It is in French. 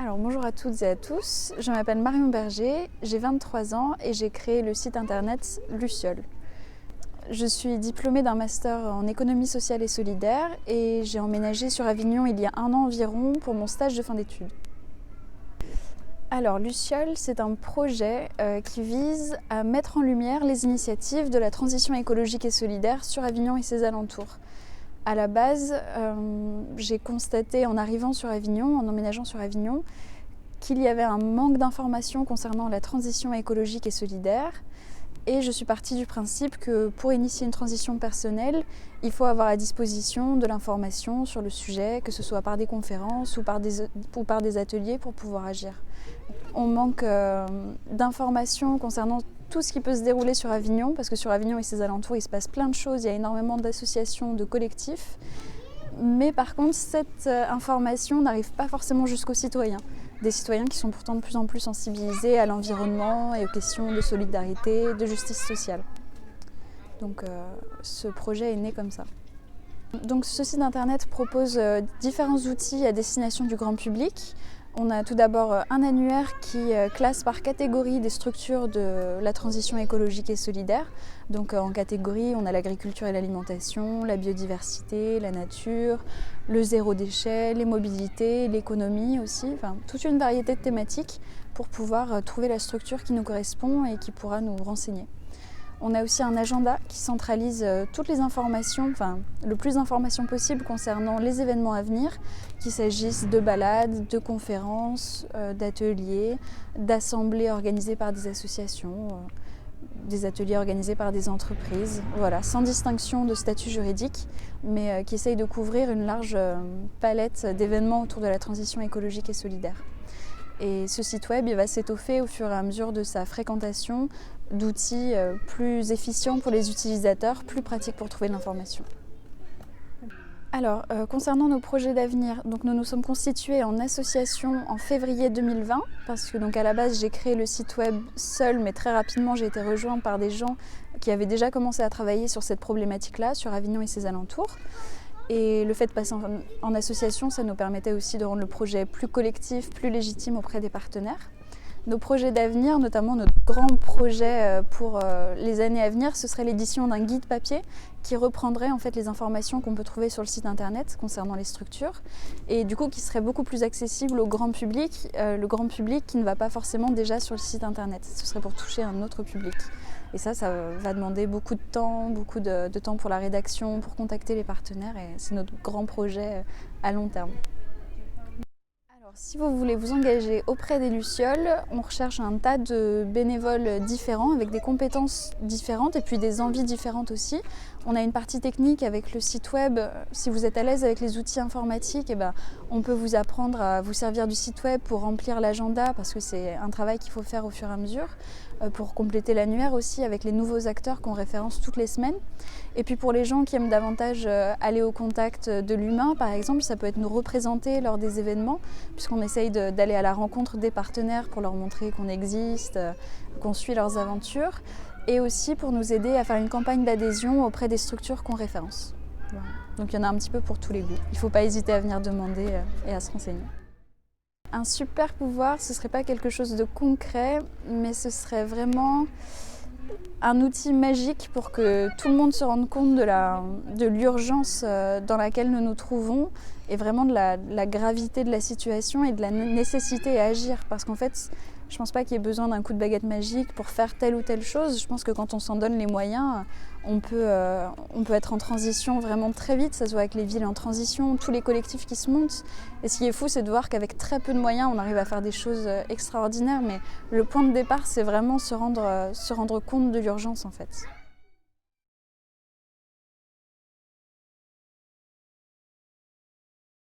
Alors bonjour à toutes et à tous, je m'appelle Marion Berger, j'ai 23 ans et j'ai créé le site internet Luciole. Je suis diplômée d'un master en économie sociale et solidaire et j'ai emménagé sur Avignon il y a un an environ pour mon stage de fin d'études. Alors Luciole, c'est un projet qui vise à mettre en lumière les initiatives de la transition écologique et solidaire sur Avignon et ses alentours. À la base, j'ai constaté en arrivant sur Avignon, en emménageant sur Avignon, qu'il y avait un manque d'informations concernant la transition écologique et solidaire. Et je suis partie du principe que pour initier une transition personnelle, il faut avoir à disposition de l'information sur le sujet, que ce soit par des conférences ou par des ateliers pour pouvoir agir. On manque d'informations concernant tout ce qui peut se dérouler sur Avignon, parce que sur Avignon et ses alentours, il se passe plein de choses, il y a énormément d'associations, de collectifs. Mais par contre, cette information n'arrive pas forcément jusqu'aux citoyens. Des citoyens qui sont pourtant de plus en plus sensibilisés à l'environnement et aux questions de solidarité, de justice sociale. Donc ce projet est né comme ça. Donc ce site internet propose différents outils à destination du grand public. On a tout d'abord un annuaire qui classe par catégorie des structures de la transition écologique et solidaire. Donc en catégorie, on a l'agriculture et l'alimentation, la biodiversité, la nature, le zéro déchet, les mobilités, l'économie aussi, enfin toute une variété de thématiques pour pouvoir trouver la structure qui nous correspond et qui pourra nous renseigner. On a aussi un agenda qui centralise toutes les informations, enfin le plus d'informations possible concernant les événements à venir, qu'il s'agisse de balades, de conférences, d'ateliers, d'assemblées organisées par des associations, des ateliers organisés par des entreprises, voilà, sans distinction de statut juridique, mais qui essayent de couvrir une large palette d'événements autour de la transition écologique et solidaire. Et ce site web il va s'étoffer au fur et à mesure de sa fréquentation d'outils plus efficients pour les utilisateurs, plus pratiques pour trouver de l'information. Alors, concernant nos projets d'avenir, donc nous nous sommes constitués en association en février 2020 parce que donc à la base j'ai créé le site web seul, mais très rapidement j'ai été rejointe par des gens qui avaient déjà commencé à travailler sur cette problématique-là, sur Avignon et ses alentours. Et le fait de passer en association, ça nous permettait aussi de rendre le projet plus collectif, plus légitime auprès des partenaires. Nos projets d'avenir, notamment notre grand projet pour les années à venir, ce serait l'édition d'un guide papier qui reprendrait en fait les informations qu'on peut trouver sur le site internet concernant les structures et du coup qui serait beaucoup plus accessible au grand public, le grand public qui ne va pas forcément déjà sur le site internet. Ce serait pour toucher un autre public. Et ça va demander beaucoup de temps pour la rédaction, pour contacter les partenaires et c'est notre grand projet à long terme. Alors, si vous voulez vous engager auprès des Lucioles, on recherche un tas de bénévoles différents avec des compétences différentes et puis des envies différentes aussi. On a une partie technique avec le site web. Si vous êtes à l'aise avec les outils informatiques, on peut vous apprendre à vous servir du site web pour remplir l'agenda parce que c'est un travail qu'il faut faire au fur et à mesure. Pour compléter l'annuaire aussi avec les nouveaux acteurs qu'on référence toutes les semaines. Et puis pour les gens qui aiment davantage aller au contact de l'humain, par exemple, ça peut être nous représenter lors des événements, puisqu'on essaye d'aller à la rencontre des partenaires pour leur montrer qu'on existe, qu'on suit leurs aventures, et aussi pour nous aider à faire une campagne d'adhésion auprès des structures qu'on référence. Voilà. Donc il y en a un petit peu pour tous les goûts. Il ne faut pas hésiter à venir demander et à se renseigner. Un super pouvoir, ce ne serait pas quelque chose de concret, mais ce serait vraiment un outil magique pour que tout le monde se rende compte de l'urgence dans laquelle nous nous trouvons et vraiment de la gravité de la situation et de la nécessité à agir. Parce qu'en fait, je ne pense pas qu'il y ait besoin d'un coup de baguette magique pour faire telle ou telle chose. Je pense que quand on s'en donne les moyens, on peut être en transition vraiment très vite. Ça se voit avec les villes en transition, tous les collectifs qui se montent. Et ce qui est fou, c'est de voir qu'avec très peu de moyens, on arrive à faire des choses extraordinaires. Mais le point de départ, c'est vraiment se rendre compte de l'urgence en fait.